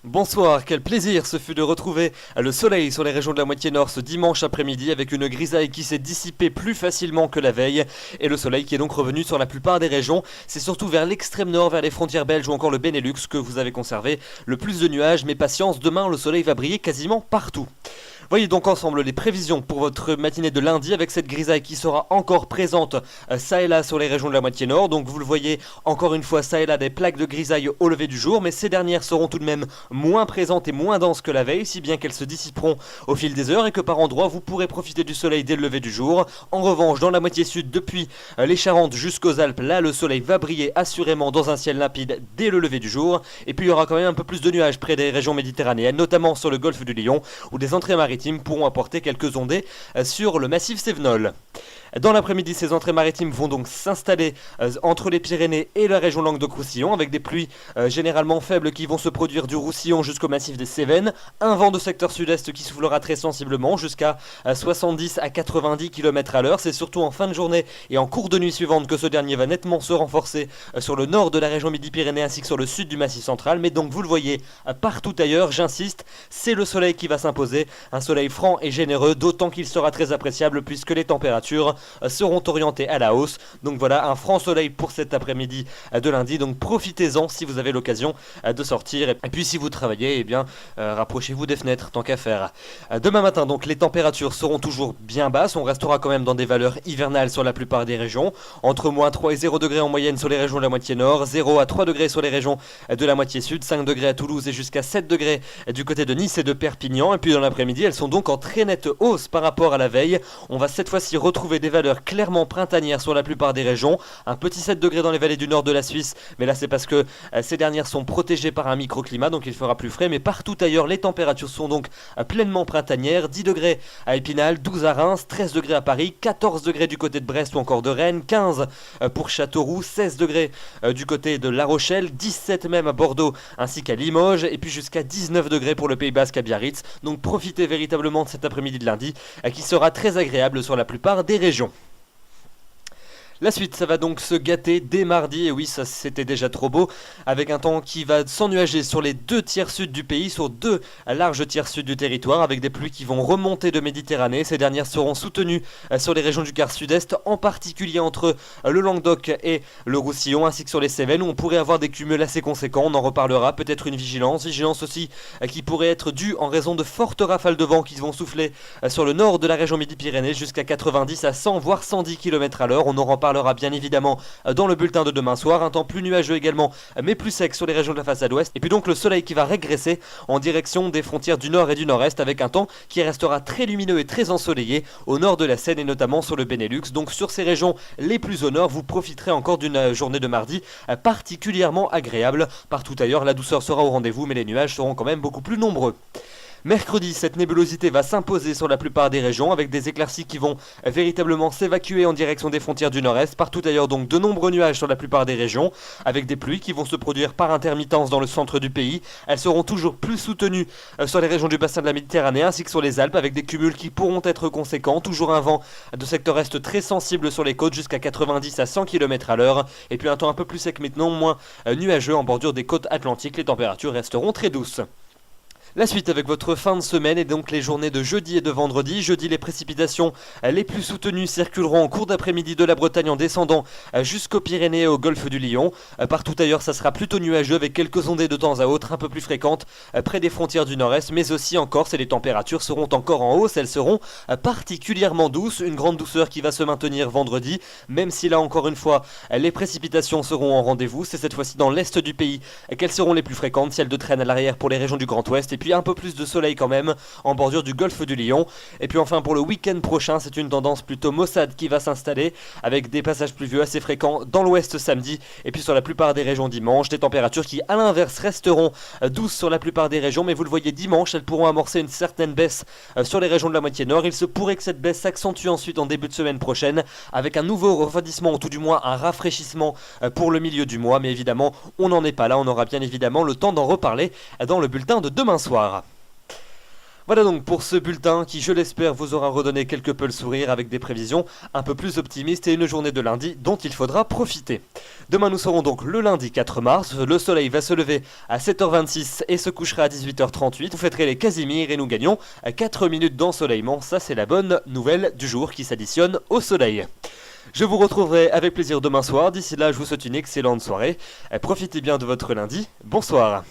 Bonsoir, quel plaisir ce fut de retrouver le soleil sur les régions de la moitié nord ce dimanche après-midi avec une grisaille qui s'est dissipée plus facilement que la veille et le soleil qui est donc revenu sur la plupart des régions. C'est surtout vers l'extrême nord, vers les frontières belges ou encore le Benelux que vous avez conservé le plus de nuages, mais patience, demain le soleil va briller quasiment partout. Voyez donc ensemble les prévisions pour votre matinée de lundi avec cette grisaille qui sera encore présente ça et là sur les régions de la moitié nord. Donc vous le voyez encore une fois ça et là des plaques de grisaille au lever du jour, mais ces dernières seront tout de même moins présentes et moins denses que la veille, si bien qu'elles se dissiperont au fil des heures et que par endroits vous pourrez profiter du soleil dès le lever du jour. En revanche, dans la moitié sud, depuis les Charentes jusqu'aux Alpes, là le soleil va briller assurément dans un ciel limpide dès le lever du jour. Et puis il y aura quand même un peu plus de nuages près des régions méditerranéennes, notamment sur le golfe du Lion, où des entrées maritimes pourront apporter quelques ondées sur le massif Cévenol. Dans l'après-midi, ces entrées maritimes vont donc s'installer entre les Pyrénées et la région Languedoc-Roussillon avec des pluies généralement faibles qui vont se produire du Roussillon jusqu'au massif des Cévennes. Un vent de secteur sud-est qui soufflera très sensiblement jusqu'à 70 à 90 km à l'heure. C'est surtout en fin de journée et en cours de nuit suivante que ce dernier va nettement se renforcer sur le nord de la région Midi-Pyrénées ainsi que sur le sud du massif central. Mais donc vous le voyez partout ailleurs, j'insiste, c'est le soleil qui va s'imposer. Un soleil franc et généreux, d'autant qu'il sera très appréciable puisque les températures seront orientées à la hausse. Donc voilà, un franc soleil pour cet après-midi de lundi. Donc profitez-en si vous avez l'occasion de sortir. Et puis si vous travaillez, eh bien rapprochez-vous des fenêtres tant qu'à faire. Demain matin, donc les températures seront toujours bien basses. On restera quand même dans des valeurs hivernales sur la plupart des régions. Entre moins 3 et 0 degrés en moyenne sur les régions de la moitié nord, 0 à 3 degrés sur les régions de la moitié sud, 5 degrés à Toulouse et jusqu'à 7 degrés du côté de Nice et de Perpignan. Et puis dans l'après-midi, elles sont donc en très nette hausse par rapport à la veille. On va cette fois-ci retrouver des valeurs clairement printanières sur la plupart des régions. Un petit 7 degrés dans les vallées du nord de la Suisse, mais là c'est parce que ces dernières sont protégées par un microclimat, donc il fera plus frais. Mais partout ailleurs, les températures sont donc pleinement printanières. 10 degrés à Épinal, 12 à Reims, 13 degrés à Paris, 14 degrés du côté de Brest ou encore de Rennes, 15 pour Châteauroux, 16 degrés du côté de La Rochelle, 17 même à Bordeaux ainsi qu'à Limoges, et puis jusqu'à 19 degrés pour le Pays Basque à Biarritz. Donc profitez véritablement de cet après-midi de lundi qui sera très agréable sur la plupart des régions. La suite, ça va donc se gâter dès mardi, et oui, ça c'était déjà trop beau, avec un temps qui va s'ennuager sur les 2 tiers sud du pays, sur 2 larges tiers sud du territoire, avec des pluies qui vont remonter de Méditerranée. Ces dernières seront soutenues sur les régions du quart sud-est, en particulier entre le Languedoc et le Roussillon, ainsi que sur les Cévennes, où on pourrait avoir des cumuls assez conséquents. On en reparlera, peut-être une vigilance aussi qui pourrait être due en raison de fortes rafales de vent qui vont souffler sur le nord de la région Midi-Pyrénées jusqu'à 90 à 100 voire 110 km à l'heure. On en reparlera bien évidemment dans le bulletin de demain soir. Un temps plus nuageux également, mais plus sec sur les régions de la façade ouest. Et puis donc le soleil qui va régresser en direction des frontières du nord et du nord-est, avec un temps qui restera très lumineux et très ensoleillé au nord de la Seine et notamment sur le Benelux. Donc sur ces régions les plus au nord, vous profiterez encore d'une journée de mardi particulièrement agréable. Partout ailleurs, la douceur sera au rendez-vous, mais les nuages seront quand même beaucoup plus nombreux. Mercredi, cette nébulosité va s'imposer sur la plupart des régions avec des éclaircies qui vont véritablement s'évacuer en direction des frontières du nord-est. Partout ailleurs donc de nombreux nuages sur la plupart des régions avec des pluies qui vont se produire par intermittence dans le centre du pays. Elles seront toujours plus soutenues sur les régions du bassin de la Méditerranée ainsi que sur les Alpes avec des cumuls qui pourront être conséquents. Toujours un vent de secteur est très sensible sur les côtes jusqu'à 90 à 100 km à l'heure. Et puis un temps un peu plus sec maintenant, moins nuageux en bordure des côtes atlantiques. Les températures resteront très douces. La suite avec votre fin de semaine et donc les journées de jeudi et de vendredi. Jeudi, les précipitations les plus soutenues circuleront en cours d'après-midi de la Bretagne en descendant jusqu'aux Pyrénées et au golfe du Lion. Partout ailleurs, ça sera plutôt nuageux avec quelques ondées de temps à autre un peu plus fréquentes près des frontières du nord-est, mais aussi en Corse, et les températures seront encore en hausse. Elles seront particulièrement douces, une grande douceur qui va se maintenir vendredi, même si là encore une fois, les précipitations seront en rendez-vous. C'est cette fois-ci dans l'est du pays qu'elles seront les plus fréquentes, ciel de traîne à l'arrière pour les régions du Grand Ouest, et puis un peu plus de soleil quand même en bordure du golfe du Lion. Et puis enfin pour le week-end prochain, c'est une tendance plutôt maussade qui va s'installer avec des passages pluvieux assez fréquents dans l'ouest samedi et puis sur la plupart des régions dimanche. Des températures qui à l'inverse resteront douces sur la plupart des régions, mais vous le voyez dimanche, elles pourront amorcer une certaine baisse sur les régions de la moitié nord. Il se pourrait que cette baisse s'accentue ensuite en début de semaine prochaine avec un nouveau refroidissement ou tout du moins un rafraîchissement pour le milieu du mois, mais évidemment on n'en est pas là. On aura bien évidemment le temps d'en reparler dans le bulletin de demain soir. Voilà donc pour ce bulletin qui, je l'espère, vous aura redonné quelque peu le sourire avec des prévisions un peu plus optimistes et une journée de lundi dont il faudra profiter. Demain nous serons donc le lundi 4 mars, le soleil va se lever à 7h26 et se couchera à 18h38. Vous fêterez les Casimirs et nous gagnons à 4 minutes d'ensoleillement, ça c'est la bonne nouvelle du jour qui s'additionne au soleil. Je vous retrouverai avec plaisir demain soir, d'ici là je vous souhaite une excellente soirée, profitez bien de votre lundi, bonsoir.